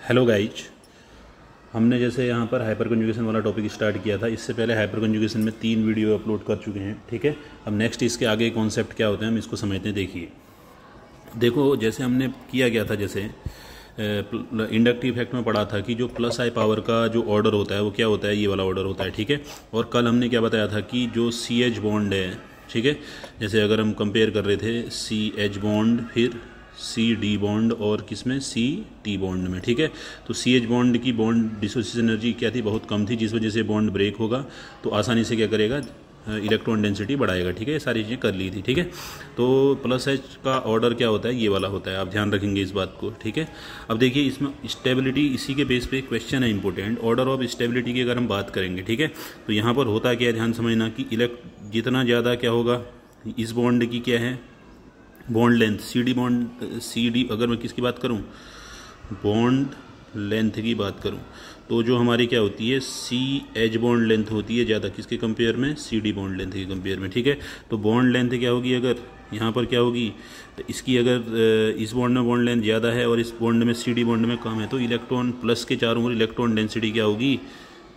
Hello guys, हमने जैसे यहाँ पर हाइपर कंजुगेशन वाला टॉपिक स्टार्ट किया था। इससे पहले हाइपर कंजुगेशन में 3 वीडियो अपलोड कर चुके हैं। ठीक है, अब नेक्स्ट इसके आगे कॉन्सेप्ट क्या होते हैं हम इसको समझते हैं। देखो जैसे हमने किया गया था, जैसे इंडक्टिव इफेक्ट में पढ़ा था कि जो प्लस आई पावर का जो ऑर्डर होता है वो क्या होता है, ये वाला ऑर्डर होता है। ठीक है, और कल हमने क्या बताया था कि जो सी एच बॉन्ड है, ठीक है, जैसे अगर हम कंपेयर कर रहे थे सी एच बॉन्ड फिर सी डी बॉन्ड और किसमें सी टी बॉन्ड में। ठीक है, तो सी एच बॉन्ड की बॉन्ड डिसोसिएशन एनर्जी क्या थी, बहुत कम थी, जिस वजह से बॉन्ड ब्रेक होगा तो आसानी से क्या करेगा, इलेक्ट्रॉन डेंसिटी बढ़ाएगा। ठीक है, ये सारी चीज़ें कर ली थी। ठीक है, तो प्लस एच का ऑर्डर क्या होता है, ये वाला होता है, आप ध्यान रखेंगे इस बात को। ठीक है, अब देखिए इसमें स्टेबिलिटी, इसी के बेस पे क्वेश्चन है इंपॉर्टेंट, ऑर्डर ऑफ स्टेबिलिटी की अगर हम बात करेंगे। ठीक है, तो यहाँ पर होता क्या है, ध्यान समझना कि जितना ज़्यादा क्या होगा, इस बॉन्ड की क्या है बॉन्ड लेंथ, सी डी अगर मैं किसकी बात करूं, बॉन्ड लेंथ की बात करूं, तो जो हमारी क्या होती है सी एच बॉन्ड लेंथ होती है ज़्यादा, किसके कंपेयर में, सी डी बॉन्ड लेंथ के कंपेयर में। ठीक है, तो बॉन्ड लेंथ क्या होगी, अगर यहाँ पर क्या होगी, तो इसकी अगर इस बॉन्ड में बॉन्ड लेंथ ज़्यादा है और इस बॉन्ड में सी डी बॉन्ड में कम है, तो इलेक्ट्रॉन प्लस के चारों ओर इलेक्ट्रॉन डेंसिटी क्या होगी,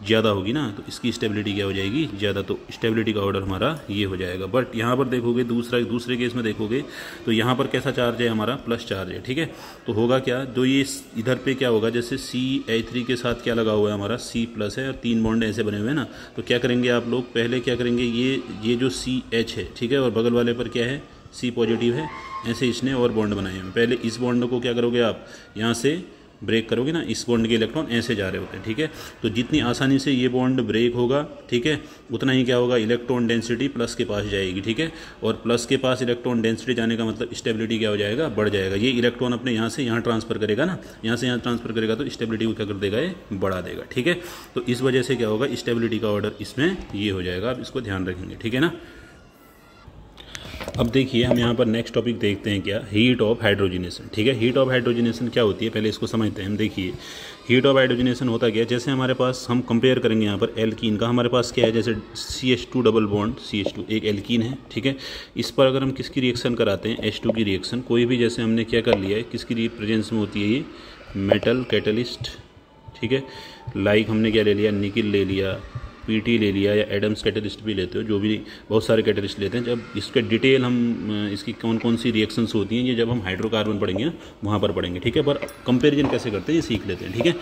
ज़्यादा होगी ना, तो इसकी स्टेबिलिटी क्या हो जाएगी, ज़्यादा। तो स्टेबिलिटी का ऑर्डर हमारा ये हो जाएगा। बट यहाँ पर देखोगे दूसरे केस में देखोगे तो यहाँ पर कैसा चार्ज है, हमारा प्लस चार्ज है। ठीक है, तो होगा क्या, जो ये इधर पे क्या होगा, जैसे CH3 के साथ क्या लगा हुआ है हमारा C+ है और 3 बॉन्ड ऐसे बने हुए हैं ना, तो क्या करेंगे आप लोग, पहले क्या करेंगे, ये जो CH है, ठीक है, और बगल वाले पर क्या है C+ है, ऐसे इसने और बॉन्ड बनाए हैं। पहले इस बॉन्ड को क्या करोगे आप, यहाँ से ब्रेक करोगे ना, इस बॉन्ड के इलेक्ट्रॉन ऐसे जा रहे होते हैं। ठीक है, तो जितनी आसानी से ये बॉन्ड ब्रेक होगा, ठीक है, उतना ही क्या होगा, इलेक्ट्रॉन डेंसिटी प्लस के पास जाएगी। ठीक है, और प्लस के पास इलेक्ट्रॉन डेंसिटी जाने का मतलब स्टेबिलिटी क्या हो जाएगा, बढ़ जाएगा। ये इलेक्ट्रॉन अपने यहाँ से यहाँ ट्रांसफर करेगा ना, यहाँ से यहाँ ट्रांसफर करेगा तो स्टेबिलिटी को क्या कर देगा, ये बढ़ा देगा। ठीक है, तो इस वजह से क्या होगा, स्टेबिलिटी का ऑर्डर इसमें ये हो जाएगा। आप इसको ध्यान रखेंगे। ठीक है ना। अब देखिए हम यहाँ पर नेक्स्ट टॉपिक देखते हैं, क्या, हीट ऑफ हाइड्रोजनेशन। ठीक है, हीट ऑफ हाइड्रोजनेशन क्या होती है, पहले इसको समझते हैं हम। देखिए हीट ऑफ हाइड्रोजनेशन होता क्या है, जैसे हमारे पास हम कंपेयर करेंगे यहाँ पर एल्कीन का, हमारे पास क्या है, जैसे CH2 डबल बॉन्ड CH2 एक एल्कीन है। ठीक है, इस पर अगर हम किसकी रिएक्शन कराते हैं, H2 की रिएक्शन, कोई भी, जैसे हमने क्या कर लिया है, किसकी प्रेजेंस में होती है ये मेटल कैटलिस्ट। ठीक है, लाइक हमने क्या ले लिया, निकिल ले लिया, PT ले लिया, या एडम्स कैटलिस्ट भी लेते हो, जो भी बहुत सारे कैटलिस्ट लेते हैं। जब इसके डिटेल हम इसकी कौन कौन सी रिएक्शंस होती हैं, ये जब हम हाइड्रोकार्बन पढ़ेंगे ना वहाँ पर पढ़ेंगे। ठीक है, पर कंपैरिजन कैसे करते हैं ये सीख लेते हैं। ठीक है,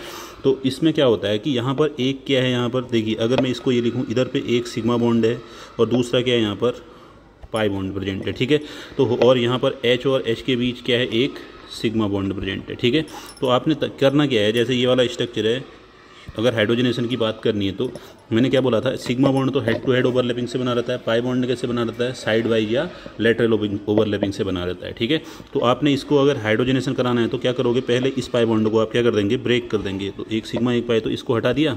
तो इसमें क्या होता है कि यहाँ पर एक क्या है, यहाँ पर देखिए अगर मैं इसको ये लिखूँ, इधर पे एक सिग्मा बॉन्ड है और दूसरा क्या है, यहाँ पर पाई बॉन्ड प्रेजेंट है। ठीक है, तो और यहाँ पर H और H के बीच क्या है, एक सिग्मा बॉन्ड प्रेजेंट है। ठीक है, तो आपने करना क्या है, जैसे ये वाला स्ट्रक्चर है, अगर हाइड्रोजनेशन की बात करनी है तो मैंने क्या बोला था, सिग्मा बॉन्ड तो हेड टू हेड ओवरलैपिंग से बना रहता है, पाई बॉन्ड कैसे बना रहता है, साइड वाइज या लेटरल ओवरलैपिंग से बना रहता है। ठीक है, तो आपने इसको अगर हाइड्रोजनेशन कराना है तो क्या करोगे, पहले इस पाई बॉन्ड को आप क्या कर देंगे, ब्रेक कर देंगे। तो एक सिग्मा एक पाई, तो इसको हटा दिया।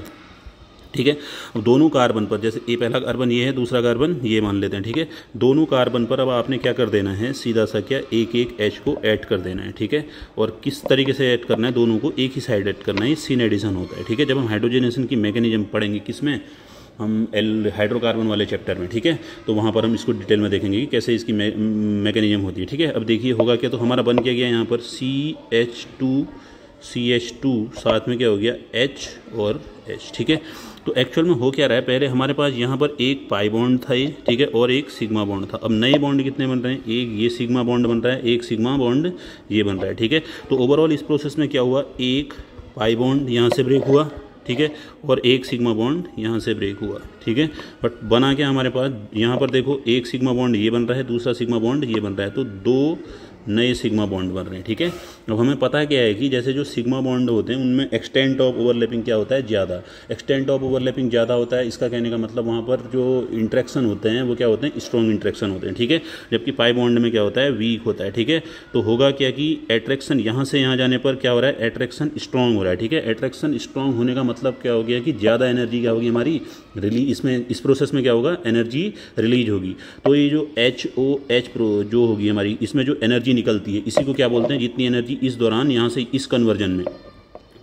ठीक है, दोनों कार्बन पर, जैसे ये पहला कार्बन ये है, दूसरा कार्बन ये मान लेते हैं। ठीक है, दोनों कार्बन पर अब आपने क्या कर देना है, सीधा सा क्या, एक एक H को ऐड कर देना है। ठीक है, और किस तरीके से ऐड करना है, दोनों को एक ही साइड ऐड करना है, सिन एडिशन होता है। ठीक है, जब हम हाइड्रोजनेशन की मैकेनिज्म पढ़ेंगे, किसमें, हम हाइड्रोकार्बन वाले चैप्टर में। ठीक है, तो वहाँ पर हम इसको डिटेल में देखेंगे कि कैसे इसकी मैकेनिज्म होती है। ठीक है, अब देखिए होगा क्या, तो हमारा बन क्या गया यहाँ पर CH2 साथ में क्या हो गया, H और H। ठीक है, तो एक्चुअल में हो क्या रहा है, पहले हमारे पास यहाँ पर एक पाई बॉन्ड था ये, ठीक है, और एक सिग्मा बॉन्ड था। अब नए बॉन्ड कितने बन रहे हैं, एक ये सिग्मा बॉन्ड बन रहा है, एक सिग्मा बॉन्ड ये बन रहा है। ठीक है, तो ओवरऑल इस प्रोसेस में क्या हुआ, एक पाई बॉन्ड यहाँ से ब्रेक हुआ, ठीक है, और एक सिग्मा बॉन्ड यहाँ से ब्रेक हुआ। ठीक है, बट बना क्या हमारे पास, यहाँ पर देखो एक सिग्मा बॉन्ड ये बन रहा है, दूसरा सिग्मा बॉन्ड ये बन रहा है, तो 2 नए सिग्मा बॉन्ड बन रहे हैं। ठीक है, अब हमें पता क्या है कि जैसे जो सिग्मा बॉन्ड होते हैं उनमें एक्सटेंट ऑफ ओवरलैपिंग क्या होता है, ज़्यादा। एक्सटेंट ऑफ ओवरलैपिंग ज़्यादा होता है, इसका कहने का मतलब वहाँ पर जो इंट्रैक्शन होते हैं वो क्या होते हैं, स्ट्रॉन्ग इंट्रैक्शन होते हैं। ठीक है, जबकि पाई बॉन्ड में क्या होता है, वीक होता है। ठीक है, तो होगा क्या कि एट्रैक्शन यहाँ से यहाँ जाने पर क्या हो रहा है, एट्रैक्शन स्ट्रॉन्ग हो रहा है। ठीक है, एट्रैक्शन स्ट्रॉन्ग होने का मतलब क्या हो गया कि ज़्यादा एनर्जी क्या होगी हमारी रिलीज, इसमें इस प्रोसेस में क्या होगा, एनर्जी रिलीज होगी। तो ये जो HOH जो होगी हमारी, इसमें जो एनर्जी निकलती है, इसी को क्या बोलते हैं, जितनी एनर्जी इस दौरान यहाँ से इस कन्वर्जन में,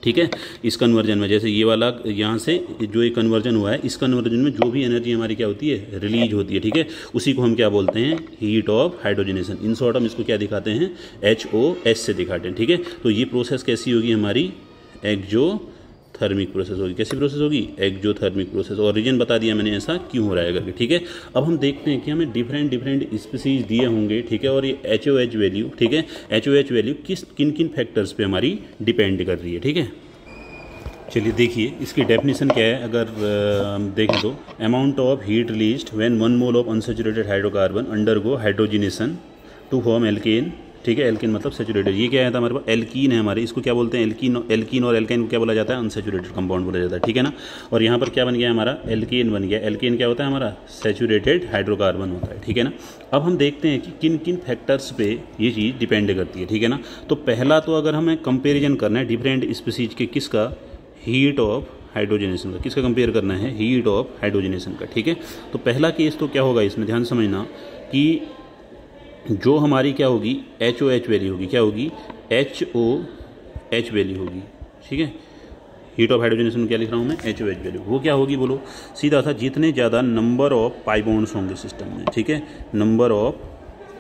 ठीक है, इस कन्वर्जन में, जैसे ये वाला यहाँ से जो ये कन्वर्जन हुआ है, इस कन्वर्जन में जो भी एनर्जी हमारी क्या होती है, रिलीज होती है। ठीक है, उसी को हम क्या बोलते हैं, heat of hydrogenation. In short हम इसको क्या दिखाते हैं, HOH से दिखाते हैं। ठीक है, तो ये प्रोसेस कैसी होगी हमारी, एक्जोथर्मिक प्रोसेस होगी। कैसी प्रोसेस होगी? Exothermic process. और रीजन बता दिया मैंने ऐसा क्यों हो रहा है करके, ठीक है। अब हम देखते हैं कि हमें डिफरेंट स्पीसीज दिए होंगे, ठीक है, और ये HOH वैल्यू, ठीक है, HOH वैल्यू किन किन फैक्टर्स पे हमारी डिपेंड कर रही है, ठीक है। चलिए देखिए इसकी डेफिनेशन क्या है। अगर हम देखें तो amount of heat released when 1 mole of unsaturated hydrocarbon undergo hydrogenation to form alkane, ठीक है। एल्केन मतलब सैचुरेटेड। ये क्या है था हमारे पास? एल्कीन है हमारे, इसको क्या बोलते हैं? एल्कीन और एल्काइन को क्या बोला जाता है? अनसैचुरेटेड कंपाउंड बोला जाता है, ठीक है ना। और यहाँ पर क्या बन गया हमारा? एल्केन बन गया। एल्केन क्या होता है हमारा? सैचुरेटेड हाइड्रोकार्बन होता है, ठीक है ना। अब हम देखते हैं कि किन किन फैक्टर्स पे ये चीज़ डिपेंड करती है, ठीक है ना। तो पहला तो अगर हमें कंपेरिजन करना है डिफरेंट स्पीसीज के, किसका? हीट ऑफ हाइड्रोजनेशन का। किसका कंपेयर करना है? हीट ऑफ हाइड्रोजनेशन का, ठीक है। तो पहला केस तो क्या होगा इसमें, ध्यान समझना कि जो हमारी क्या होगी? HOH वैल्यू होगी। क्या होगी? HOH वैल्यू होगी, ठीक है। हीट ऑफ हाइड्रोजनेशन क्या लिख रहा हूँ मैं? HOH value. वो क्या होगी बोलो? सीधा सा जितने ज़्यादा नंबर ऑफ पाई बॉन्ड्स होंगे सिस्टम में, ठीक है, नंबर ऑफ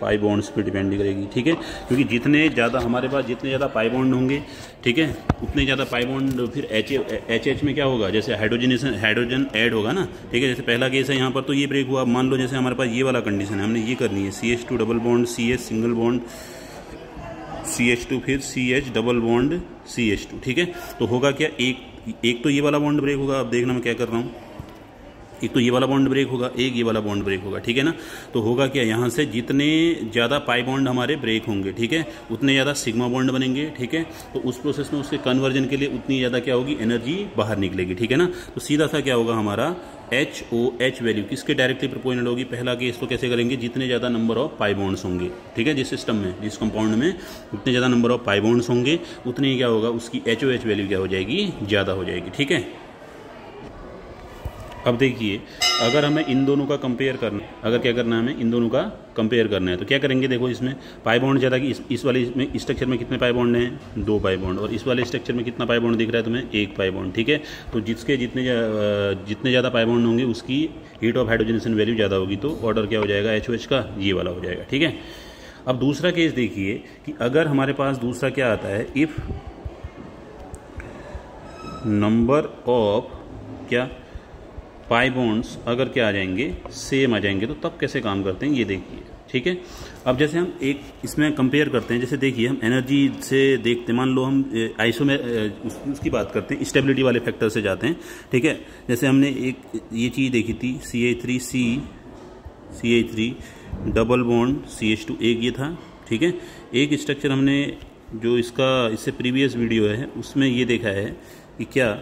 पाई बॉन्ड्स पे डिपेंड करेगी, ठीक है। क्योंकि जितने ज़्यादा हमारे पास जितने ज़्यादा पाई बॉन्ड होंगे, ठीक है, उतने ज़्यादा पाई बॉन्ड फिर HH में क्या होगा? जैसे हाइड्रोजन ऐड होगा ना, ठीक है। जैसे पहला केस है यहाँ पर, तो ये ब्रेक हुआ। मान लो जैसे हमारे पास ये वाला कंडीशन है, हमने ये करनी है CH2 double bond CH single bond CH2 फिर CH डबल बॉन्ड CH2, ठीक है। तो होगा क्या? एक तो ये वाला बॉन्ड ब्रेक होगा। अब देखना मैं क्या कर रहा हूँ। एक तो ये वाला बॉन्ड ब्रेक होगा, एक ये वाला बॉन्ड ब्रेक होगा, ठीक है ना। तो होगा क्या? यहाँ से जितने ज़्यादा पाई बॉन्ड हमारे ब्रेक होंगे, ठीक है, उतने ज़्यादा सिग्मा बॉन्ड बनेंगे, ठीक है। तो उस प्रोसेस में उसके कन्वर्जन के लिए उतनी ज़्यादा क्या होगी? एनर्जी बाहर निकलेगी, ठीक है ना। तो सीधा सा क्या होगा हमारा? HOH वैल्यू किसके डायरेक्टली प्रोपोर्शनल होगी? पहला केस तो कैसे करेंगे? जितने ज़्यादा नंबर ऑफ पाई बॉन्ड्स होंगे, ठीक है, जिस सिस्टम में, जिस कंपाउंड में उतने ज़्यादा नंबर ऑफ पाई बॉन्ड्स होंगे, उतनी क्या होगा? उसकी HOH वैल्यू क्या हो जाएगी? ज़्यादा हो जाएगी, ठीक है। अब देखिए अगर हमें इन दोनों का कंपेयर करना, अगर क्या करना है हमें? इन दोनों का कंपेयर करना है, तो क्या करेंगे? देखो इसमें पाई बॉन्ड ज़्यादा कि इस वाले में स्ट्रक्चर में कितने पाई बॉन्ड हैं? 2 पाई बॉन्ड। और इस वाले स्ट्रक्चर में कितना पाई बॉन्ड दिख रहा है तुम्हें? 1 पाई बॉन्ड, ठीक है। तो जितने ज़्यादा पाई बॉन्ड होंगे उसकी हीट ऑफ हाइड्रोजनेशन वैल्यू ज़्यादा होगी। तो ऑर्डर क्या हो जाएगा? HOH का ये वाला हो जाएगा, ठीक है। अब दूसरा केस देखिए कि अगर हमारे पास दूसरा क्या आता है? इफ़ नंबर ऑफ क्या पाई बॉन्ड्स अगर क्या आ जाएंगे? सेम आ जाएंगे। तो तब कैसे काम करते हैं ये देखिए, ठीक है। अब जैसे हम एक इसमें कंपेयर करते हैं, जैसे देखिए हम एनर्जी से देखते हैं, मान लो हम आइसो में उसकी बात करते हैं, स्टेबिलिटी वाले फैक्टर से जाते हैं, ठीक है। जैसे हमने एक ये चीज़ देखी थी CH3 डबल बॉन्ड CH2, एक ये था, ठीक है। एक स्ट्रक्चर हमने जो इससे प्रीवियस वीडियो है उसमें ये देखा है कि क्या,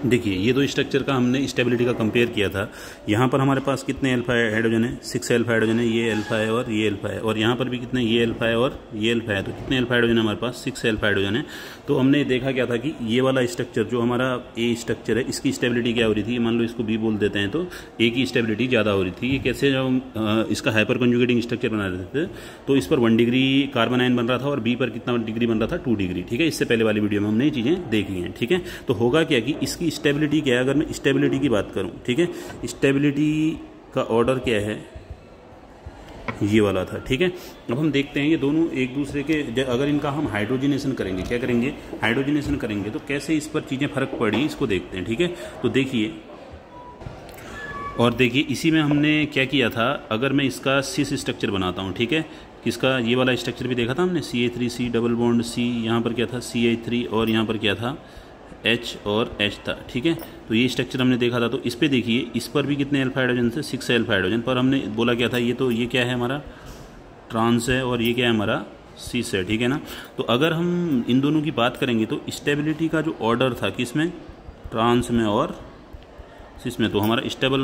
देखिए ये दो स्ट्रक्चर का हमने स्टेबिलिटी का कंपेयर किया था। यहाँ पर हमारे पास कितने अल्फा हाइड्रोजन है? 6 अल्फा हाइड्रोजन है। ये अल्फा है और ये अल्फा है। और यहाँ पर भी कितने? ये अल्फा है और ये अल्फा है। तो कितने अल्फा हाइड्रोजन है हमारे पास? 6 अल्फा हाइड्रोजन है। तो हमने देखा क्या था कि ये वाला स्ट्रक्चर जो हमारा ए स्ट्रक्चर है, इसकी स्टेबिलिटी क्या हो रही थी? मान लो इसको बी बोल देते हैं, तो ए की स्टेबिलिटी ज़्यादा हो रही थी। ये कैसे? जब इसका हाइपर कंजुगेटिंग स्ट्रक्चर बना रहे थे तो इस पर 1 डिग्री कार्बन आयन बन रहा था और बी पर कितना डिग्री बन रहा था? 2 डिग्री, ठीक है। इससे पहले वाली वीडियो में हमने ये चीज़ें देख ली हैं, ठीक है। तो होगा क्या कि इसकी स्टेबिलिटी क्या है? अगर मैं स्टेबिलिटी की बात करूं, ठीक है, स्टेबिलिटी का ऑर्डर क्या है? ये वाला था, ठीक है। अब हम देखते हैं ये दोनों एक दूसरे के, अगर इनका हम हाइड्रोजनेशन करेंगे, क्या करेंगे? हाइड्रोजनेशन करेंगे, तो कैसे इस पर चीज़ें फर्क पड़ी इसको देखते हैं, ठीक है। तो देखिए, और देखिए इसी में हमने क्या किया था, अगर मैं इसका सिस स्ट्रक्चर बनाता हूँ, ठीक है, किसका? ये वाला स्ट्रक्चर भी देखा था हमने, CH3C डबल बॉन्ड C, यहाँ पर क्या था? CH3 और यहाँ पर क्या था? H और H था, ठीक है। तो ये स्ट्रक्चर हमने देखा था। तो इस पर देखिए, इस पर भी कितने अल्फा हाइड्रोजन थे? 6 अल्फा हाइड्रोजन। पर हमने बोला क्या था? ये तो ये क्या है हमारा? ट्रांस है और ये क्या है हमारा? सिस है, ठीक है ना। तो अगर हम इन दोनों की बात करेंगे तो स्टेबिलिटी का जो ऑर्डर था किसमें? ट्रांस में और सिस में। तो हमारा स्टेबल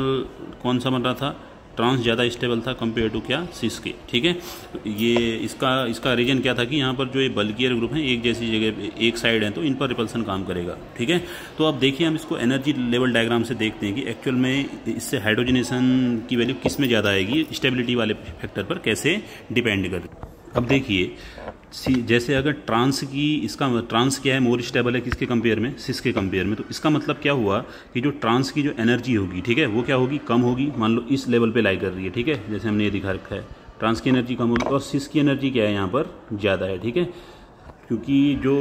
कौन सा बन रहा था? ट्रांस ज़्यादा स्टेबल था कंपेयर टू क्या? सिस के, ठीक है। तो ये इसका रीजन क्या था कि यहाँ पर जो ये बल्कियर ग्रुप हैं एक जैसी जगह एक साइड है, तो इन पर रिपल्सन काम करेगा, ठीक है। तो अब देखिए हम इसको एनर्जी लेवल डायग्राम से देखते हैं कि एक्चुअल में इससे हाइड्रोजनेशन की वैल्यू किस में ज़्यादा आएगी, स्टेबिलिटी वाले फैक्टर पर कैसे डिपेंड कर। अब देखिए जैसे अगर ट्रांस क्या है? मोर स्टेबल है किसके कंपेयर में? सिस के कंपेयर में। तो इसका मतलब क्या हुआ कि जो ट्रांस की जो एनर्जी होगी, ठीक है, वो क्या होगी? कम होगी। मान लो इस लेवल पे लाई कर रही है, ठीक है, जैसे हमने ये दिखा रखा है, ट्रांस की एनर्जी कम होगी और सिस की एनर्जी क्या है यहाँ पर? ज़्यादा है, ठीक है। क्योंकि जो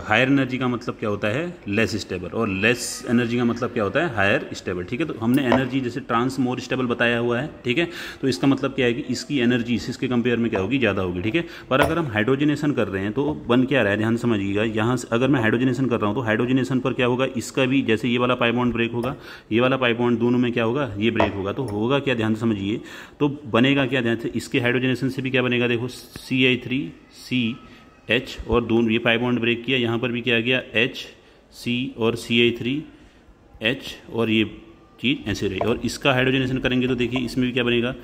हायर एनर्जी का मतलब क्या होता है, लेस स्टेबल, और लेस एनर्जी का मतलब क्या होता है, हायर स्टेबल। ठीक है, तो हमने एनर्जी जैसे ट्रांस मोर स्टेबल बताया हुआ है। ठीक है, तो इसका मतलब क्या है कि इसकी एनर्जी इसके कंपेयर में क्या होगी, ज़्यादा होगी। ठीक है, पर अगर हम हाइड्रोजनेशन कर रहे हैं तो बन क्या रहा है, ध्यान समझिएगा। यहाँ से अगर मैं हाइड्रोजनेशन कर रहा हूँ तो हाइड्रोजनेशन पर क्या होगा, इसका भी जैसे ये वाला पाई बॉन्ड ब्रेक होगा, ये वाला पाई बॉन्ड, दोनों में क्या होगा, ये ब्रेक होगा। तो होगा क्या, ध्यान समझिए, तो बनेगा क्या, ध्यान से, इसके हाइड्रोजनेशन से भी क्या बनेगा, देखो CH और दोनों ये पाई बॉन्ड ब्रेक किया, यहाँ पर भी क्या गया, HC और CH और ये चीज़ ऐसे रही। और इसका हाइड्रोजनेशन करेंगे तो देखिए इसमें भी क्या बनेगा,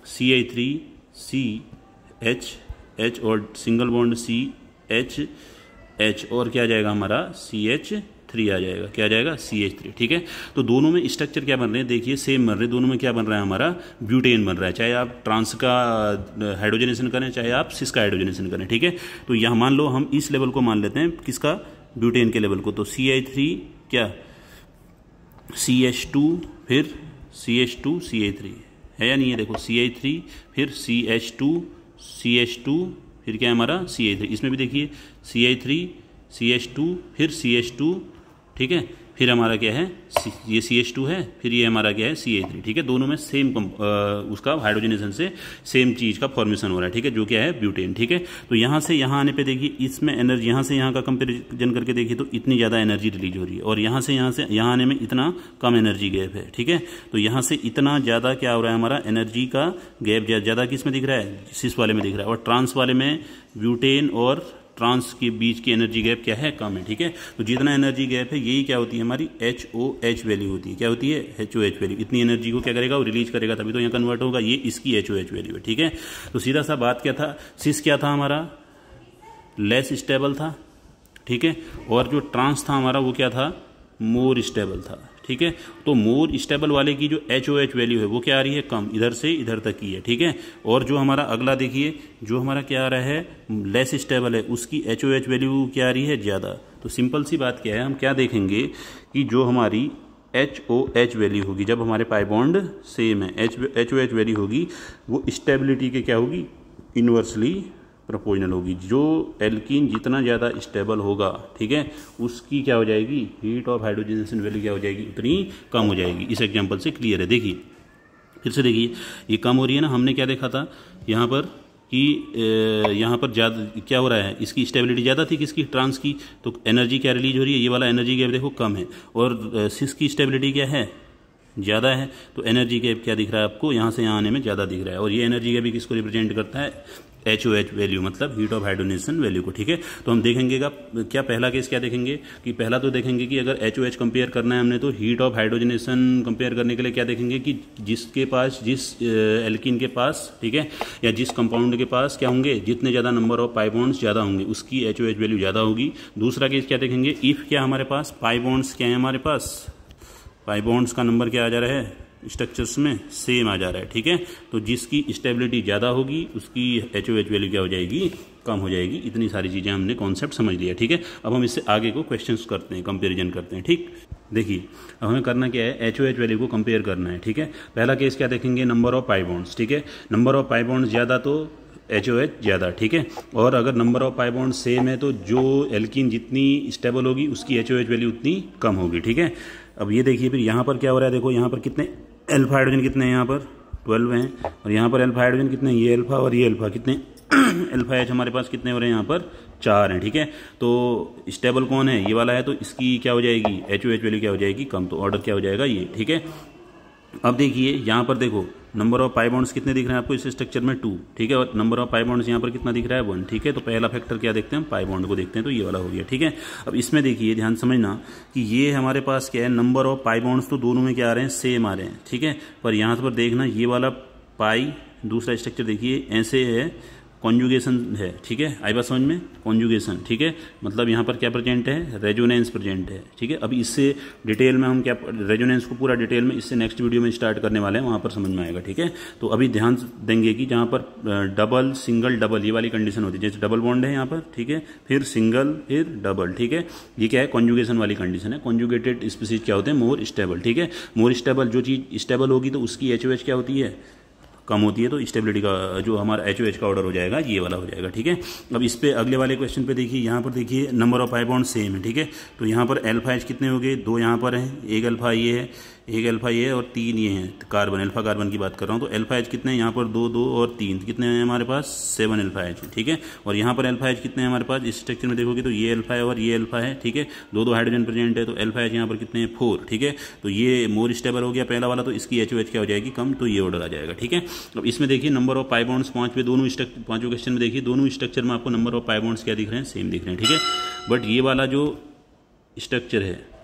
CH और सिंगल बॉन्ड CH और क्या आ जाएगा हमारा, CH3 आ जाएगा। क्या आ जाएगा, CH3। ठीक है, तो दोनों में स्ट्रक्चर क्या बन रहे हैं, देखिए सेम बन रहे हैं। दोनों में क्या बन रहा है, हमारा ब्यूटेन बन रहा है, चाहे आप ट्रांस का हाइड्रोजनेशन करें, चाहे आप सिस का हाइड्रोजनेशन करें। ठीक है, तो यहाँ मान लो हम इस लेवल को मान लेते हैं, किसका, ब्यूटेन के लेवल को। तो CH3 क्या, CH2 फिर CH2 CH3 है या नहीं है, देखो CH3 फिर CH2 फिर क्या है हमारा, CH3। इसमें भी देखिए CH3 CH2 फिर CH2, ठीक है, फिर हमारा क्या है, ये CH2 है, फिर ये हमारा क्या है, CH3। ठीक है, दोनों में सेम उसका हाइड्रोजनेशन से सेम चीज़ का फॉर्मेशन हो रहा है। ठीक है, जो क्या है, ब्यूटेन। ठीक है, तो यहाँ से यहाँ आने पे देखिए इसमें एनर्जी, यहाँ से यहाँ का कंपेरिजन करके देखिए तो इतनी ज़्यादा एनर्जी रिलीज हो रही है, और यहाँ से यहाँ आने में इतना कम एनर्जी गैप है। ठीक है, तो यहाँ से इतना ज़्यादा क्या हो रहा है, हमारा एनर्जी का गैप ज़्यादा किस में दिख रहा है, सिस वाले में दिख रहा है, और ट्रांस वाले में ब्यूटेन और ट्रांस के बीच की एनर्जी गैप क्या है, कम है। ठीक है, तो जितना एनर्जी गैप है यही क्या होती है, हमारी HOH वैल्यू होती है। क्या होती है, HOH वैल्यू। इतनी एनर्जी को क्या करेगा, वो रिलीज करेगा, तभी तो यहाँ कन्वर्ट होगा, ये इसकी HOH वैल्यू है। ठीक है, तो सीधा सा बात क्या था, सिस क्या था हमारा, लेस स्टेबल था। ठीक है, और जो ट्रांस था हमारा वो क्या था, मोर स्टेबल था। ठीक है, तो मोर स्टेबल वाले की जो HOH वैल्यू है वो क्या आ रही है, कम, इधर से इधर तक की है। ठीक है, और जो हमारा अगला देखिए, जो हमारा क्या आ रहा है, लेस स्टेबल है, उसकी HOH वैल्यू क्या आ रही है, ज़्यादा। तो सिंपल सी बात क्या है, हम क्या देखेंगे कि जो हमारी HOH वैल्यू होगी, जब हमारे पाई बॉन्ड सेम है, HOH वैल्यू होगी वो स्टेबिलिटी के क्या होगी, इन्वर्सली प्रोपोर्शनल होगी। जो एल्कीन जितना ज़्यादा स्टेबल होगा, ठीक है, उसकी क्या हो जाएगी, हीट ऑफ हाइड्रोजनेशन वैल्यू क्या हो जाएगी, उतनी कम हो जाएगी। इस एग्जांपल से क्लियर है। देखिए फिर से देखिए, ये कम हो रही है ना, हमने क्या देखा था यहाँ पर कि यहाँ पर ज़्यादा क्या हो रहा है, इसकी स्टेबिलिटी ज़्यादा थी, किसकी, ट्रांस की, तो एनर्जी क्या रिलीज हो रही है, ये वाला एनर्जी गैप देखो कम है, और सिस की स्टेबिलिटी क्या है, ज़्यादा है, तो एनर्जी गैप क्या दिख रहा है आपको, यहाँ से यहाँ आने में ज़्यादा दिख रहा है। और ये एनर्जी गैप भी किसको रिप्रेजेंट करता है, HOH वैल्यू, मतलब हीट ऑफ हाइड्रोजनेशन वैल्यू को। ठीक है, तो हम देखेंगे क्या पहला केस क्या देखेंगे कि पहला तो देखेंगे कि अगर HOH कंपेयर करना है हमने, तो हीट ऑफ हाइड्रोजनेशन कंपेयर करने के लिए क्या देखेंगे कि जिसके पास, जिस एल्कीन के पास, ठीक है, या जिस कंपाउंड के पास क्या होंगे, जितने ज़्यादा नंबर ऑफ पाई बॉन्ड्स ज़्यादा होंगे उसकी HOH वैल्यू ज़्यादा होगी। दूसरा केस क्या देखेंगे, इफ़ क्या हमारे पास पाई बॉन्ड्स क्या है, हमारे पास पाई बॉन्ड्स का नंबर क्या आ जा रहा है, स्ट्रक्चर्स में सेम आ जा रहा है। ठीक है, तो जिसकी स्टेबिलिटी ज़्यादा होगी उसकी HOH वैल्यू क्या हो जाएगी, कम हो जाएगी। इतनी सारी चीज़ें हमने कॉन्सेप्ट समझ लिया। ठीक है, अब हम इससे आगे को क्वेश्चंस करते हैं, कंपैरिजन करते हैं। ठीक, देखिए अब हमें करना क्या है, HOH वैल्यू को कंपेयर करना है। ठीक है, पहला केस क्या देखेंगे, नंबर ऑफ पाई बॉन्ड्स। ठीक है, नंबर ऑफ पाई बॉन्ड्स ज़्यादा तो HOH ज़्यादा। ठीक है, और अगर number of pi bond same है तो जो एल्कीन जितनी स्टेबल होगी उसकी HOH वैल्यू उतनी कम होगी। ठीक है, अब ये देखिए फिर यहाँ पर क्या हो रहा है, देखो यहाँ पर कितने अल्फा हाइड्रोजन कितने हैं, यहाँ पर 12 हैं, और यहाँ पर अल्फा हाइड्रोजन कितने हैं, ये अल्फा और ये अल्फा कितने अल्फा H हमारे पास कितने हो रहे हैं, यहाँ पर 4 हैं। ठीक है, तो स्टेबल कौन है, ये वाला है, तो इसकी क्या हो जाएगी, HOH वैल्यू क्या हो जाएगी, कम, तो ऑर्डर क्या हो जाएगा ये। ठीक है, अब देखिए यहाँ पर देखो नंबर ऑफ पाई बॉन्ड्स कितने दिख रहे हैं आपको इस स्ट्रक्चर में, 2। ठीक है, और नंबर ऑफ पाई बॉन्ड्स यहाँ पर कितना दिख रहा है, 1। ठीक है, तो पहला फैक्टर क्या देखते हैं हम, पाई बॉन्ड को देखते हैं, तो ये वाला हो गया। ठीक है, अब इसमें देखिए ध्यान समझना कि ये हमारे पास क्या है, नंबर ऑफ पाई बॉन्ड्स तो दोनों में क्या आ रहे हैं, सेम आ रहे हैं। ठीक है, पर यहाँ पर देखना ये वाला पाई, दूसरा स्ट्रक्चर देखिए ऐसे है, कॉन्जुगेशन है। ठीक है, आई बात समझ में, कॉन्जुगेशन। ठीक है, मतलब यहाँ पर क्या प्रेजेंट है, रेजोनेंस प्रेजेंट है। ठीक है, अब इससे डिटेल में हम क्या, रेजोनेंस को पूरा डिटेल में इससे नेक्स्ट वीडियो में स्टार्ट करने वाले हैं, वहाँ पर समझ में आएगा। ठीक है, तो अभी ध्यान देंगे कि जहाँ पर डबल, सिंगल, डबल, ये वाली कंडीशन होती है, जैसे डबल बॉन्ड है यहाँ पर, ठीक है, फिर सिंगल, फिर डबल। ठीक है, ये क्या है, कॉन्जुगेशन वाली कंडीशन है। कॉन्जुगेटेड स्पीसीज क्या होते हैं, मोर स्टेबल। ठीक है, मोर स्टेबल, जो चीज़ स्टेबल होगी तो उसकी HOH क्या होती है, कम होती है तो स्टेबिलिटी का जो हमारा HOH का ऑर्डर हो जाएगा ये वाला हो जाएगा, ठीक है। अब इस पे अगले वाले क्वेश्चन पे देखिए, यहाँ पर देखिए number of pi bond same है, ठीक है। तो यहाँ पर अल्फा एच कितने हो गए, 2 यहाँ पर हैं, एक अल्फा ये है, एक अल्फा ये है और 3 ये हैं कार्बन, अल्फा कार्बन की बात कर रहा हूँ। तो अल्फा एच कितने हैं यहाँ पर, 2 2 और 3 कितने हैं हमारे पास, 7 अल्फा एच, ठीक है। और यहाँ पर अल्फा एच कितने हैं हमारे पास, इस स्ट्रक्चर में देखोगे तो ये अल्फा है और ये अल्फा है, ठीक है। 2 2 हाइड्रोजन प्रेजेंट है, तो अल्फा एच यहाँ पर कितने हैं, 4, ठीक है। तो ये मोर स्टेबल हो गया पहला वाला, तो इसकी HOH क्या हो जाएगी, कम, तो ये ऑर्डर आ जाएगा, ठीक है। अब इसमें देखिए नंबर ऑफ पाई बॉन्ड्स 5 पे, दोनों पांचों क्वेश्चन में देखिए दोनों स्ट्रक्चर में आपको नंबर ऑफ पाई बॉन्ड्स क्या दिख रहे हैं, सेम दिख रहे हैं, ठीक है। बट ये वाला जो स्ट्रक्चर है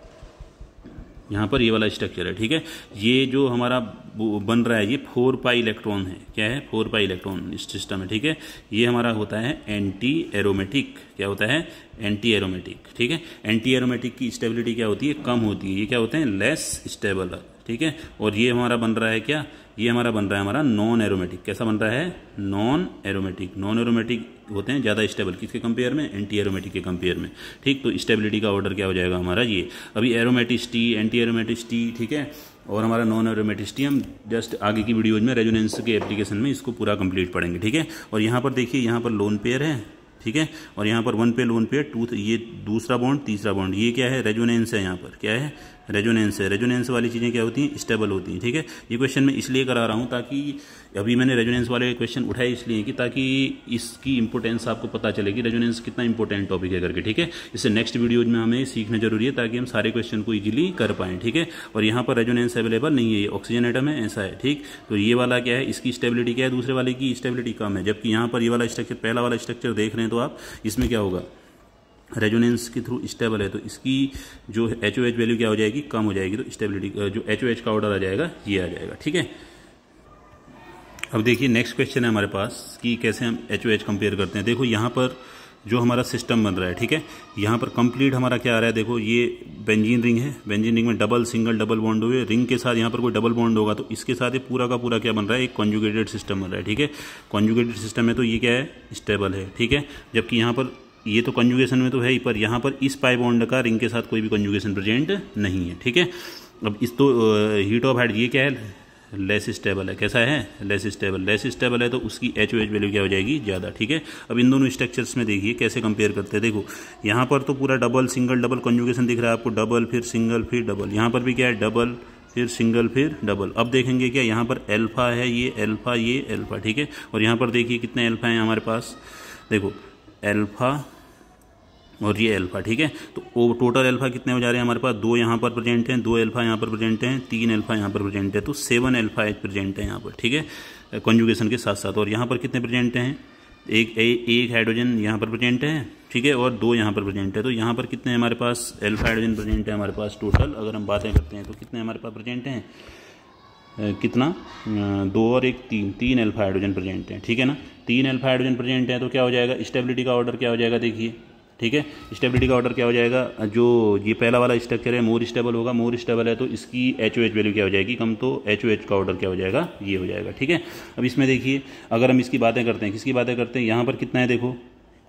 यहाँ पर, ये वाला स्ट्रक्चर है, ठीक है, ये जो हमारा बन रहा है ये 4 पाई इलेक्ट्रॉन है, क्या है, 4 पाई इलेक्ट्रॉन इस सिस्टम है, ठीक है। ये हमारा होता है एंटी एरोमेटिक, क्या होता है, एंटी एरोमेटिक, ठीक है। एंटी एरोमेटिक की स्टेबिलिटी क्या होती है, कम होती है, ये क्या होते हैं, लेस स्टेबल, ठीक है। और ये हमारा बन रहा है क्या, ये हमारा बन रहा है हमारा नॉन एरोमेटिक, कैसा बन रहा है, नॉन एरोमेटिक। नॉन एरोमेटिक होते हैं ज़्यादा स्टेबल, किसके कंपेयर में, एंटी एरोमेटिक के कंपेयर में, ठीक। तो स्टेबिलिटी का ऑर्डर क्या हो जाएगा हमारा ये, अभी एरोमेटिसिटी, एंटी एरोमेटिसिटी, ठीक है, और हमारा नॉन एरोमेटिसिटी हम जस्ट आगे की वीडियोज में रेजोनेंस के एप्लीकेशन में इसको पूरा कंप्लीट पढ़ेंगे, ठीक है। और यहाँ पर देखिए, यहाँ पर लोन पेयर है, ठीक है, और यहाँ पर 1 पे लोन पेयर, 2, ये दूसरा बॉन्ड, तीसरा बॉन्ड, ये क्या है, रेजोनेंस है, यहाँ पर क्या है, रेजोनेंस है। रेजोनेंस वाली चीज़ें क्या होती हैं, स्टेबल होती हैं, ठीक है। ये क्वेश्चन मैं इसलिए करा रहा हूँ ताकि अभी मैंने रेजोनेंस वाले क्वेश्चन उठाए इसलिए कि ताकि इसकी इंपॉर्टेंस आपको पता चले कि रेजोनेंस कितना इंपॉर्टेंट टॉपिक है करके, ठीक है। इससे नेक्स्ट वीडियोज में हमें सीखना जरूरी है ताकि हम सारे क्वेश्चन को इजीली कर पाएँ, ठीक है। और यहाँ पर रेजोनेंस अवेलेबल नहीं है, ये ऑक्सीजन एटम है, ऐसा है, ठीक। तो ये वाला क्या है, इसकी स्टेबिलिटी क्या है, दूसरे वाले की स्टेबिलिटी कम है, जबकि यहाँ पर ये वाला स्ट्रक्चर, पहला वाला स्ट्रक्चर देख रहे हैं तो आप, इसमें क्या होगा, रेजोनेंस के थ्रू स्टेबल है, तो इसकी जो HOH वैल्यू क्या हो जाएगी, कम हो जाएगी, तो स्टेबिलिटी जो HOH का ऑर्डर आ जाएगा ये आ जाएगा, ठीक है। अब देखिए नेक्स्ट क्वेश्चन है हमारे पास कि कैसे हम HOH कंपेयर करते हैं। देखो यहाँ पर जो हमारा सिस्टम बन रहा है, ठीक है, यहाँ पर कंप्लीट हमारा क्या आ रहा है, देखो ये बेंजीन रिंग है, बेंजीन रिंग में डबल सिंगल डबल बॉन्ड हुए, रिंग के साथ यहाँ पर कोई डबल बॉन्ड होगा तो इसके साथ ये पूरा का पूरा क्या बन रहा है, एक कॉन्जुगेटेड सिस्टम बन रहा है, ठीक है। कॉन्जुगेटेड सिस्टम है तो ये क्या है, स्टेबल है, ठीक है। जबकि यहाँ पर ये तो कंजुगेशन में तो है ही, पर यहाँ पर इस पाई बॉन्ड का रिंग के साथ कोई भी कंजुगेशन प्रेजेंट नहीं है, ठीक है। अब इस तो हीट ऑफ हाइड, ये क्या है, लेस स्टेबल है, कैसा है, लेस स्टेबल, लेस स्टेबल है तो उसकी HOH वैल्यू क्या हो जाएगी, ज़्यादा, ठीक है। अब इन दोनों स्ट्रक्चर्स में देखिए कैसे कंपेयर करते हैं। देखो यहाँ पर तो पूरा डबल सिंगल डबल कंजुगेशन दिख रहा है आपको, डबल फिर सिंगल फिर डबल, यहाँ पर भी क्या है, डबल फिर सिंगल फिर डबल। अब देखेंगे क्या, यहाँ पर अल्फा है, ये अल्फा, ये अल्फा, ठीक है। और यहाँ पर देखिए कितने अल्फा हैं हमारे पास, देखो अल्फा और ये अल्फा, ठीक है। तो टोटल अल्फा कितने हो जा रहे हैं हमारे पास, 2 यहाँ पर प्रेजेंट हैं, 2 अल्फा यहाँ पर प्रेजेंट हैं, 3 अल्फा यहाँ पर प्रेजेंट है, तो 7 अल्फा एच प्रेजेंट है यहाँ पर, ठीक है, कॉन्जुगेशन के साथ साथ। और यहाँ पर कितने प्रेजेंट हैं, एक हाइड्रोजन यहाँ पर प्रेजेंट है, ठीक है, और 2 यहाँ पर प्रेजेंट है। तो यहाँ पर कितने हमारे पास अल्फा हाइड्रोजन प्रेजेंट है हमारे पास टोटल, अगर हम बातें करते हैं तो कितने हमारे पास प्रेजेंट हैं, कितना, 2 और 1, 3 अल्फा हाइड्रोजन प्रेजेंट हैं, ठीक है ना। 3 अल्फा हाइड्रोजन प्रेजेंट है तो क्या हो जाएगा, स्टेबिलिटी का ऑर्डर क्या हो जाएगा, देखिए, ठीक है। स्टेबिलिटी का ऑर्डर क्या हो जाएगा, जो ये पहला वाला स्ट्रक्चर है मोर स्टेबल होगा, मोर स्टेबल है तो इसकी HOH वैल्यू क्या हो जाएगी, कम, तो HOH का ऑर्डर क्या हो जाएगा, ये हो जाएगा, ठीक है। अब इसमें देखिए अगर हम इसकी बातें करते हैं, किसकी बातें करते हैं, यहाँ पर कितना है, देखो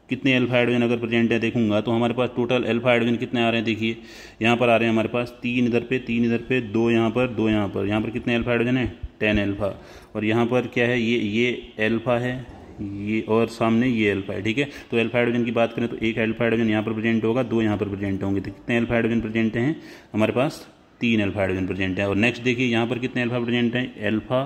कितने अल्फा हाइड्रोजन अगर प्रेजेंट है देखूंगा तो हमारे पास टोटल अल्फा हाइड्रोजन कितने आ रहे हैं, देखिए यहाँ पर आ रहे हैं हमारे पास 3 इधर पे, 3 इधर पे, 2 यहाँ पर, 2 यहाँ पर, यहाँ पर कितने अल्फा हाइड्रोजन है, 10 अल्फा। और यहाँ पर क्या है, ये अल्फा है, ये और सामने ये अल्फा है, ठीक है। तो अल्फा हाइड्रोजन की बात करें तो एक अल्फा हाइड्रोजन यहाँ पर प्रेजेंट होगा, 2 यहाँ पर प्रेजेंट होंगे, तो कितने अल्फा हाइड्रोजन प्रेजेंट हैं हमारे पास, 3 अल्फा हाइड्रोजन प्रेजेंट है। और नेक्स्ट देखिए यहाँ पर कितने अल्फा प्रेजेंट हैं, अल्फा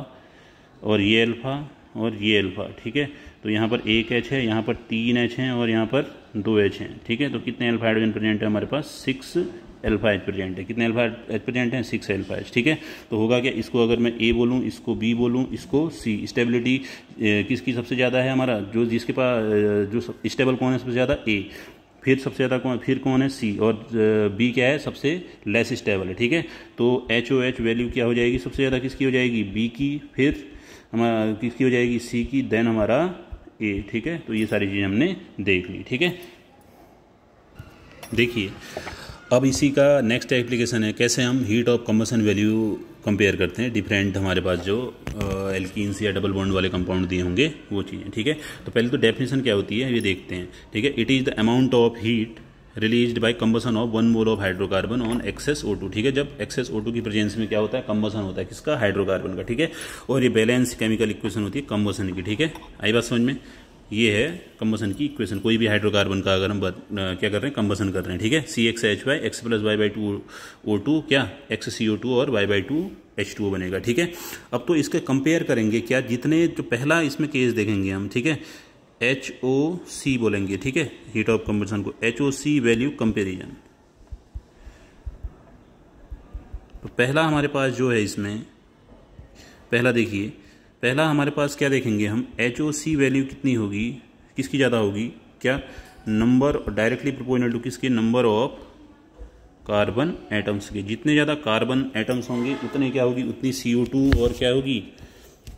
और ये अल्फा और ये अल्फा, ठीक है। तो यहाँ पर 1 H है, यहाँ पर 3 H हैं और यहाँ पर 2 H हैं, ठीक है। तो कितने अल्फा हाइड्रोजन प्रेजेंट है हमारे पास, 6 अल्फा एच प्रेजेंट है, कितने अल्फा एच प्रेजेंट हैं, 6 अल्फा एच, ठीक है। तो होगा क्या, इसको अगर मैं A बोलूँ, इसको B बोलूँ, इसको C, स्टेबिलिटी किसकी सबसे ज़्यादा है हमारा, जो जिसके पास जो स्टेबल कौन है सबसे ज़्यादा, A, फिर सबसे ज़्यादा कौन, फिर कौन है, C, और B क्या है, सबसे लेस स्टेबल है, ठीक है। तो HOH वैल्यू क्या हो जाएगी, सबसे ज़्यादा किसकी हो जाएगी, B की, फिर हमारा किसकी हो जाएगी, C की, देन हमारा A, ठीक है। तो ये सारी चीज़ें हमने देख ली, ठीक है। देखिए अब इसी का नेक्स्ट एप्लीकेशन है, कैसे हम heat of combustion value compare करते हैं डिफरेंट हमारे पास जो एल्कीन्स या डबल बॉन्ड वाले कंपाउंड दिए होंगे वो चीज़ें, ठीक है। तो पहले तो डेफिनेशन क्या होती है ये देखते हैं, ठीक है। It is the amount of heat released by combustion of 1 mole of hydrocarbon on excess O2, ठीक है। जब एक्सेस O2 की प्रेजेंस में क्या होता है, कंबसन होता है, किसका, हाइड्रोकार्बन का, ठीक है। और ये बैलेंस केमिकल इक्वेशन होती है कंबसन की, ठीक है। आई बात समझ में, ये है कंबसन की इक्वेशन, कोई भी हाइड्रोकार्बन का अगर हम क्या कर रहे हैं, कंबसन कर रहे हैं, ठीक है। CHY X + Y/2 O2 क्या, XCO2 और Y/2 H2O बनेगा, ठीक है। अब तो इसके कंपेयर करेंगे क्या, जितने जो पहला इसमें केस देखेंगे हम, ठीक है, HOC बोलेंगे, ठीक है, हीट ऑफ कंबसन को, HOC वैल्यू कंपेरिजन। तो पहला हमारे पास जो है इसमें, पहला देखिए, पहला हमारे पास क्या देखेंगे हम, HOC वैल्यू कितनी होगी, किसकी ज़्यादा होगी, क्या, नंबर डायरेक्टली प्रोपोर्शनल टू किसके, नंबर ऑफ कार्बन एटम्स के। जितने ज़्यादा कार्बन एटम्स होंगे उतने क्या होगी, उतनी CO2 और क्या होगी,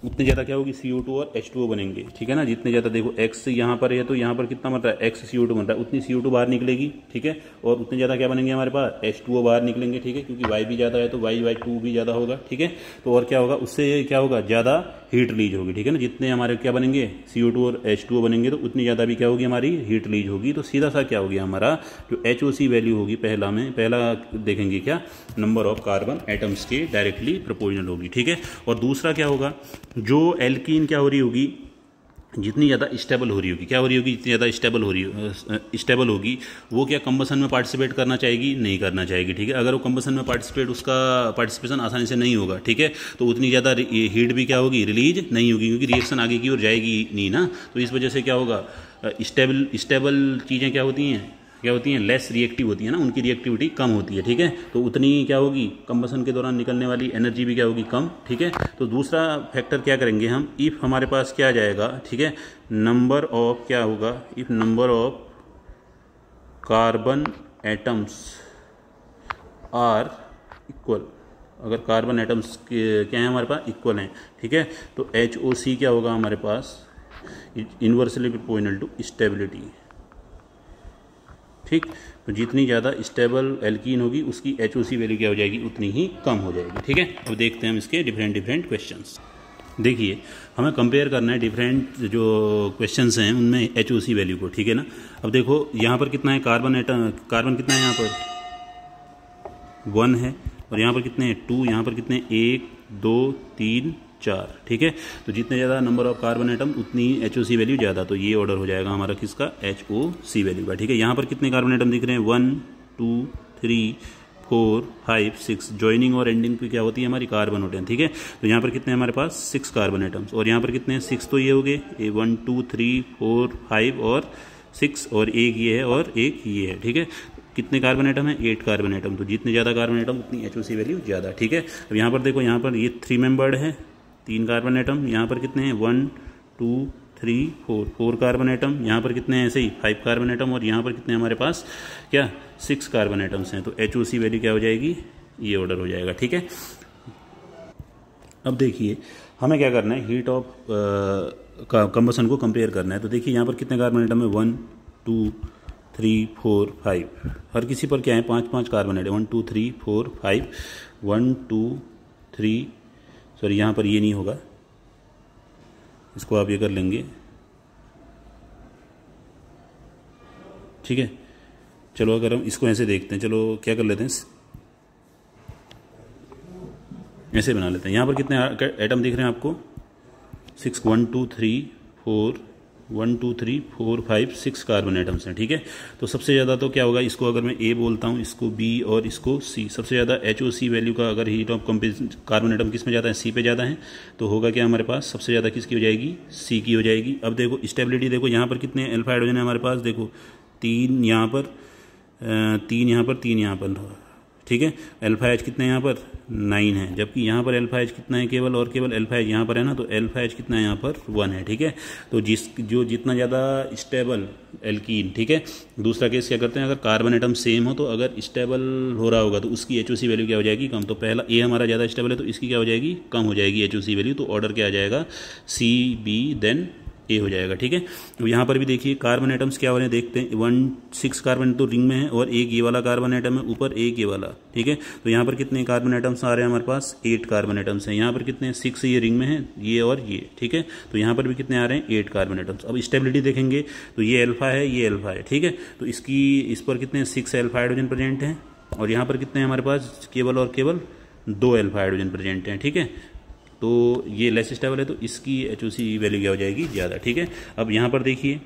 उतनी ज़्यादा क्या होगी, CO2 और H2O बनेंगे, ठीक है ना। जितने ज़्यादा देखो X यहाँ पर है तो यहाँ पर कितना बन रहा है, XCO2 बन रहा है, उतनी CO2 बाहर निकलेगी, ठीक है। और उतने ज़्यादा क्या बनेंगे हमारे पास, H2O बाहर निकलेंगे, ठीक है, क्योंकि Y भी ज़्यादा है तो Y/2 भी ज़्यादा होगा, ठीक है। तो और क्या होगा, उससे क्या होगा, ज़्यादा हीट रिलीज होगी, ठीक है ना। जितने हमारे क्या बनेंगे, CO2 और H2O बनेंगे तो उतनी ज़्यादा भी क्या होगी, हमारी हीट रिलीज होगी। तो सीधा सा क्या हो गया हमारा, जो HOC वैल्यू होगी, पहला देखेंगे क्या, नंबर ऑफ कार्बन एटम्स के डायरेक्टली प्रोपोर्शनल होगी, ठीक है। और दूसरा क्या होगा, जो एल्कीन क्या हो रही होगी, जितनी ज़्यादा स्टेबल हो रही होगी, क्या हो रही होगी, जितनी ज़्यादा स्टेबल होगी, वो क्या कंबसन में पार्टिसिपेट करना चाहेगी, नहीं करना चाहेगी, ठीक है। अगर वो कंबसन में उसका पार्टिसिपेशन आसानी से नहीं होगा, ठीक है, तो उतनी ज़्यादा हीट भी क्या होगी, रिलीज नहीं होगी, क्योंकि रिएक्शन आगे की ओर जाएगी नहीं ना। तो इस वजह से क्या होगा, स्टेबल चीज़ें क्या होती हैं, लेस रिएक्टिव होती है ना, उनकी रिएक्टिविटी कम होती है, ठीक है। तो उतनी क्या होगी, कंबसन के दौरान निकलने वाली एनर्जी भी क्या होगी, कम, ठीक है। तो दूसरा फैक्टर क्या करेंगे हम, इफ़ हमारे पास क्या आ जाएगा, ठीक है, नंबर ऑफ क्या होगा, if number of carbon atoms are equal, अगर कार्बन एटम्स क्या है हमारे पास, इक्वल हैं, ठीक है, तो HOC क्या होगा हमारे पास, इन्वर्सली प्रोपोर्शनल टू स्टेबिलिटी, ठीक। तो जितनी ज़्यादा स्टेबल एल्कीन होगी उसकी HOC वैल्यू क्या हो जाएगी, उतनी ही कम हो जाएगी, ठीक है। अब देखते हैं हम इसके डिफरेंट क्वेश्चंस। देखिए हमें कंपेयर करना है डिफरेंट जो क्वेश्चंस हैं उनमें HOC वैल्यू को, ठीक है ना। अब देखो यहाँ पर कितना है, कार्बन कितना है, यहाँ पर 1 है, और यहाँ पर कितने हैं, 2, यहाँ पर कितने, 1 2 3 4, ठीक है। तो जितने ज़्यादा नंबर ऑफ कार्बन एटम उतनी HOC वैल्यू ज़्यादा, तो ये ऑर्डर हो जाएगा हमारा किसका, HOC वैल्यू का, ठीक है। यहाँ पर कितने कार्बन एटम दिख रहे हैं, 1 2 3 4 5 6, ज्वाइनिंग और एंडिंग पे क्या होती है हमारी, कार्बन होते हैं, ठीक है। तो यहाँ पर कितने हमारे पास, 6 कार्बन एटम्स, और यहाँ पर कितने हैं, 6 तो ये हो गए, 1 2 3 4 5 और 6, और एक ये है और एक ये है, ठीक है। कितने कार्बन एटम है, 8 कार्बन एटम। तो जितने ज़्यादा कार्बन एटम उतनी HOC वैल्यू ज़्यादा, ठीक है। अब यहाँ पर देखो, यहाँ पर ये 3 मेंबर्ड है, 3 कार्बन एटम, यहाँ पर कितने हैं, 1 2 3 4 कार्बन एटम, यहाँ पर कितने हैं, ऐसे ही 5 कार्बन एटम, और यहाँ पर कितने हमारे पास क्या, 6 कार्बन एटम्स हैं। तो HOC वैल्यू क्या हो जाएगी, ये ऑर्डर हो जाएगा, ठीक है। अब देखिए हमें क्या करना है, हीट ऑफ कंबसन को कंपेयर करना है। तो देखिए यहाँ पर कितने कार्बन एटम है, 1 2 3 4 5, हर किसी पर क्या है, 5 कार्बन एटम, 1 2 3 4 5, 1 2 3, सॉरी यहाँ पर ये नहीं होगा, इसको आप ये कर लेंगे, ठीक है। चलो अगर हम इसको ऐसे देखते हैं, चलो क्या कर लेते हैं, ऐसे बना लेते हैं। यहाँ पर कितने एटम दिख रहे हैं आपको, 6 1 2 3 4 1 2 3 4 5 6 कार्बन एटम्स हैं, ठीक है। तो सबसे ज़्यादा तो क्या होगा, इसको अगर मैं A बोलता हूँ, इसको B और इसको C, सबसे ज़्यादा HOC वैल्यू का अगर हीट ऑफ कार्बन एटम किस में ज़्यादा है, C पे ज़्यादा है, तो होगा क्या हमारे पास, सबसे ज़्यादा किसकी हो जाएगी, C की हो जाएगी। अब देखो स्टेबिलिटी, देखो यहाँ पर कितने अल्फा हाइड्रोजन है हमारे पास, देखो 3 यहाँ पर, 3 यहाँ पर, 3 यहाँ पर, ठीक है। अल्फा H कितने यहाँ पर, 9 है, जबकि यहाँ पर अल्फा H कितना है, केवल और केवल अल्फा H यहाँ पर है ना, तो अल्फा H कितना है यहाँ पर, 1 है, ठीक है। तो जितना ज़्यादा स्टेबल एल्कीन, ठीक है। दूसरा केस क्या करते हैं, अगर कार्बन एटम सेम हो तो अगर स्टेबल हो रहा होगा तो उसकी HOC वैल्यू क्या हो जाएगी, कम। तो पहला A हमारा ज़्यादा स्टेबल है तो इसकी क्या हो जाएगी, कम हो जाएगी HOC वैल्यू। तो ऑर्डर क्या आ जाएगा, C B देन ए हो जाएगा। ठीक है, तो यहाँ पर भी देखिए कार्बन एटम्स क्या हो रहे हैं, देखते हैं। 6 कार्बन तो रिंग में है और एक ये वाला कार्बन एटम है ऊपर, एक ये वाला। ठीक है, तो यहाँ पर कितने कार्बन एटम्स आ रहे हैं हमारे पास, 8 कार्बन एटम्स हैं। यहाँ पर कितने, 6 ये रिंग में है, ये और ये। ठीक है, तो यहाँ पर भी कितने आ रहे हैं, 8 कार्बन एटम्स। अब स्टेबिलिटी देखेंगे तो ये अल्फा है, ये अल्फा है। ठीक है, तो इस पर कितने 6 अल्फा हाइड्रोजन प्रेजेंट हैं और यहाँ पर कितने हैं हमारे पास, केवल और केवल 2 अल्फा हाइड्रोजन प्रेजेंट हैं। ठीक है, तो ये लेस स्टेबल है तो इसकी HOC वैल्यू क्या हो जाएगी, ज़्यादा। ठीक है, अब यहाँ पर देखिए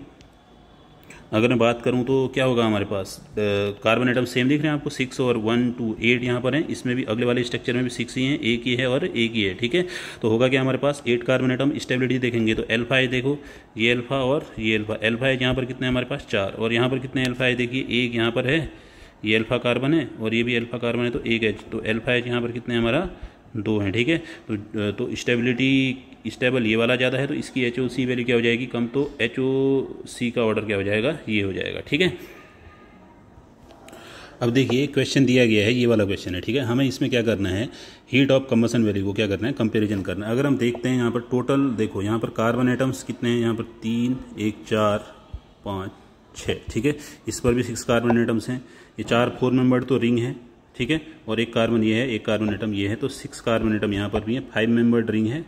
अगर मैं बात करूँ तो क्या होगा हमारे पास, कार्बन एटम सेम दिख रहे हैं आपको, 6 और 1 2 8 यहाँ पर हैं। इसमें भी अगले वाले स्ट्रक्चर में भी 6 ही हैं, एक ही है और एक ही है। ठीक है, तो होगा क्या हमारे पास, 8 कार्बन एटम। स्टेबिलिटी देखेंगे तो अल्फा है, देखो ये अल्फा और ये अल्फा। अल्फा है यहाँ पर कितने हमारे पास, 4, और यहाँ पर कितने अल्फा है, देखिए एक यहाँ पर है, ये अल्फा कार्बन है और ये भी अल्फा कार्बन है, तो एक H, तो अल्फा H यहाँ पर कितने हमारा 2 हैं। ठीक है, तो स्टेबिलिटी स्टेबल ये वाला ज़्यादा है तो इसकी HOC वैल्यू क्या हो जाएगी, कम, तो HOC का ऑर्डर क्या हो जाएगा, ये हो जाएगा। ठीक है, अब देखिए क्वेश्चन दिया गया है, ये वाला क्वेश्चन है। ठीक है, हमें इसमें क्या करना है, हीट ऑफ कंबशन वैल्यू को क्या करना है, कंपैरिजन करना है। अगर हम देखते हैं यहाँ पर टोटल देखो, यहाँ पर कार्बन एटम्स कितने हैं, यहाँ पर 3 1 4 5 6। ठीक है, इस पर भी 6 कार्बन एटम्स हैं। ये 4 मेंबर्ड तो रिंग है। ठीक है, और एक कार्बन ये है, एक कार्बन एटम ये है, तो 6 कार्बन एटम यहाँ पर भी है। 5 मेंबर्ड रिंग है।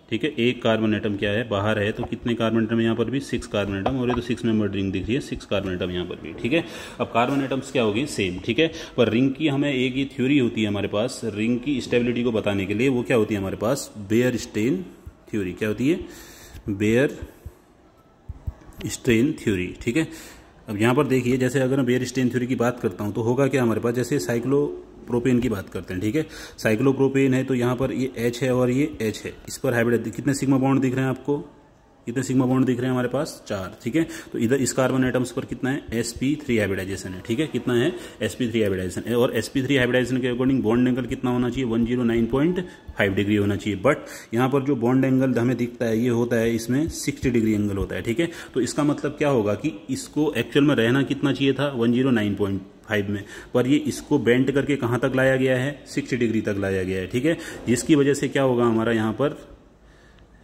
ठीक है, एक कार्बन एटम क्या है, बाहर है, तो कितने कार्बन एटम यहाँ पर भी, 6 कार्बन एटम, और ये तो 6 मेंबर्ड रिंग दिख रही है, 6 कार्बन एटम यहाँ पर भी। ठीक है, अब कार्बन एटम्स क्या होगी, सेम। ठीक है, पर रिंग की हमें एक ये थ्योरी होती है हमारे पास, रिंग की स्टेबिलिटी को बताने के लिए, वो क्या होती है हमारे पास, बेयर स्ट्रेन थ्योरी। क्या होती है, बेयर स्ट्रेन थ्योरी। ठीक है, अब यहाँ पर देखिए, जैसे अगर मैं बेयर स्ट्रेन थ्योरी की बात करता हूँ तो होगा क्या हमारे पास, जैसे साइक्लोप्रोपेन की बात करते हैं। ठीक है, साइक्लोप्रोपेन है तो यहाँ पर ये H है और ये H है, इस पर हाइब्रिड कितने सिग्मा बॉन्ड दिख रहे हैं आपको, कितने सिग्मा बॉन्ड दिख रहे हैं हमारे पास, 4। ठीक है, तो इधर इस कार्बन एटम्स पर कितना है, sp3 हाइब्रिडाइजेशन है। ठीक है, कितना है, sp3 हाइब्रिडाइजेशन है, और sp3 हाइब्रिडाइजेशन के अकॉर्डिंग बॉन्ड एंगल कितना होना चाहिए, 109.5 डिग्री होना चाहिए। बट यहाँ पर जो बॉन्ड एंगल हमें दिखता है ये होता है, इसमें 60 डिग्री एंगल होता है। ठीक है, तो इसका मतलब क्या होगा कि इसको एक्चुअल में रहना कितना चाहिए था, 109.5 में, पर ये इसको बेंड करके कहाँ तक लाया गया है, 60 डिग्री तक लाया गया है। ठीक है, जिसकी वजह से क्या होगा, हमारा यहाँ पर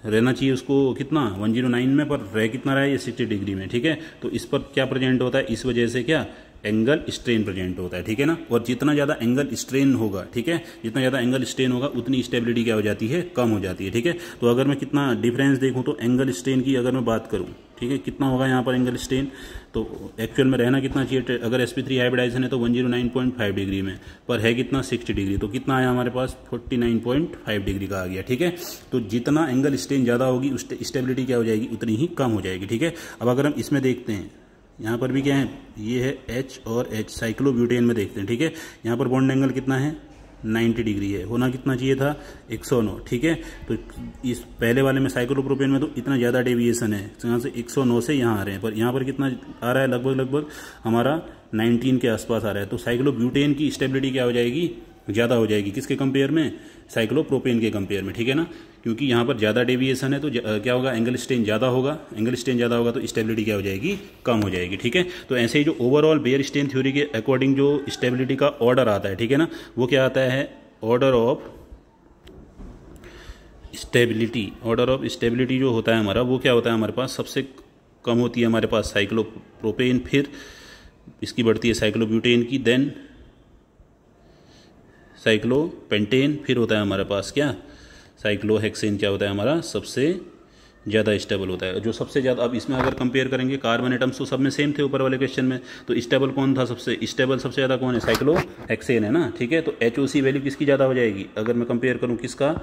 रहना चाहिए उसको कितना, 109 में, पर रह कितना रहा है, ये 60 डिग्री में। ठीक है, तो इस पर क्या प्रेजेंट होता है, इस वजह से क्या एंगल स्ट्रेन प्रेजेंट होता है। ठीक है ना, और जितना ज़्यादा एंगल स्ट्रेन होगा, ठीक है, जितना ज़्यादा एंगल स्ट्रेन होगा उतनी स्टेबिलिटी क्या हो जाती है, कम हो जाती है। ठीक है, तो अगर मैं कितना डिफरेंस देखूँ तो एंगल स्ट्रेन की अगर मैं बात करूँ, ठीक है, कितना होगा यहाँ पर एंगल स्ट्रेन, तो एक्चुअल में रहना कितना चाहिए, अगर sp3 हाइब्रिडाइजेशन है तो 109.5 डिग्री में, पर है कितना 60 डिग्री, तो कितना आया हमारे पास 49.5 डिग्री का आ गया। ठीक है, तो जितना एंगल स्ट्रेन ज़्यादा होगी स्टेबिलिटी क्या हो जाएगी, उतनी ही कम हो जाएगी। ठीक है, अब अगर हम इसमें देखते हैं, यहाँ पर भी क्या है, ये है H और H, साइक्लोब्यूटेन में देखते हैं। ठीक है, यहाँ पर बॉन्ड एंगल कितना है, 90 डिग्री है, होना कितना चाहिए था, 109। ठीक है, तो इस पहले वाले में साइक्लोप्रोपेन में तो इतना ज़्यादा डेविएशन है, यहाँ से 109 से यहाँ आ रहे हैं, पर यहाँ पर कितना आ रहा है, लगभग हमारा 19 के आसपास आ रहा है। तो साइक्लोब्यूटेन की स्टेबिलिटी क्या हो जाएगी, ज़्यादा हो जाएगी, किसके कंपेयर में, साइक्लोप्रोपेन के कंपेयर में। ठीक है ना, क्योंकि यहाँ पर ज़्यादा डेविएशन है तो क्या होगा, एंगल स्ट्रेन ज़्यादा होगा, एंगल स्ट्रेन ज़्यादा होगा तो स्टेबिलिटी क्या हो जाएगी, कम हो जाएगी। ठीक है, तो ऐसे ही जो ओवरऑल बेयर स्ट्रेन थ्योरी के अकॉर्डिंग जो स्टेबिलिटी का ऑर्डर आता है, ठीक है ना, वो क्या आता है, order of stability. Order of stability जो होता है हमारा, वो क्या होता है हमारे पास, सबसे कम होती है हमारे पास साइक्लोप्रोपेन, फिर इसकी बढ़ती है साइक्लोब्यूटेन की, देन साइक्लोपेंटेन, फिर होता है हमारे पास क्या, साइक्लोहेक्सेन क्या होता है हमारा, सबसे ज़्यादा स्टेबल होता है। जो सबसे ज़्यादा, अब इसमें अगर कंपेयर करेंगे कार्बन एटम्स तो सब में सेम थे ऊपर वाले क्वेश्चन में, तो स्टेबल कौन था, सबसे स्टेबल सबसे ज़्यादा कौन है, साइक्लोहेक्सेन है ना। ठीक है, तो HOC वैल्यू किसकी ज़्यादा हो जाएगी, अगर मैं कंपेयर करूँ किसका,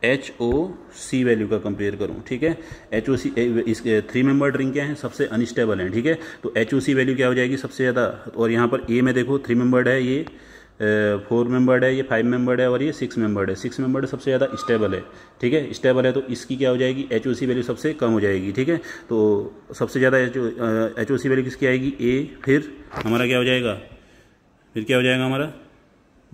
HOC वैल्यू का कंपेयर करूँ। ठीक है, HOC इस 3 मेंबर्ड रिंग क्या है, सबसे अनस्टेबल है। ठीक है, तो HOC वैल्यू क्या हो जाएगी सबसे ज़्यादा, और यहाँ पर A में देखो 3 मेंबर्ड है, ये 4 मेंबर्ड है, ये 5 मेंबर्ड है, और ये 6 मेंबर्ड है। 6 मेंबर्ड सबसे ज़्यादा स्टेबल है। ठीक है, स्टेबल है तो इसकी क्या हो जाएगी, HOC वैल्यू सबसे कम हो जाएगी। ठीक है, तो सबसे ज़्यादा HOC वैल्यू किसकी आएगी, A, फिर हमारा क्या हो जाएगा, फिर क्या हो जाएगा हमारा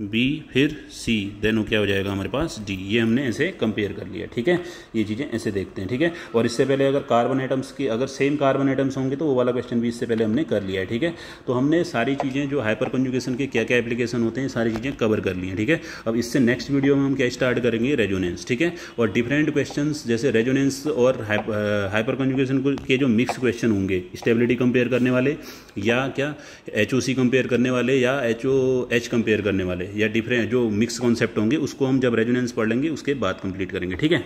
बी फिर सी, देन वो क्या हो जाएगा हमारे पास डी। ये हमने ऐसे कंपेयर कर लिया, ठीक है। ये चीज़ें ऐसे देखते हैं, ठीक है। और इससे पहले अगर कार्बन एटम्स की, अगर सेम कार्बन एटम्स होंगे तो वो वाला क्वेश्चन भी इससे पहले हमने कर लिया है, ठीक है। तो हमने सारी चीज़ें जो हाइपर कंजुगेशन के क्या क्या एप्लीकेशन होते हैं सारी चीज़ें कवर कर ली हैं, ठीक है। अब इससे नेक्स्ट वीडियो में हम क्या स्टार्ट करेंगे, रेजोनेंस, ठीक है। और डिफरेंट क्वेश्चंस जैसे रेजोनेंस और हाइपर कंजुगेशन के जो मिक्स क्वेश्चन होंगे, स्टेबिलिटी कंपेयर करने वाले या क्या HOC कंपेयर करने वाले या HOH कंपेयर करने वाले या डिफरेंट जो मिक्स कॉन्सेप्ट होंगे, उसको हम जब रेजोनेंस पढ़ लेंगे उसके बाद कंप्लीट करेंगे, ठीक है।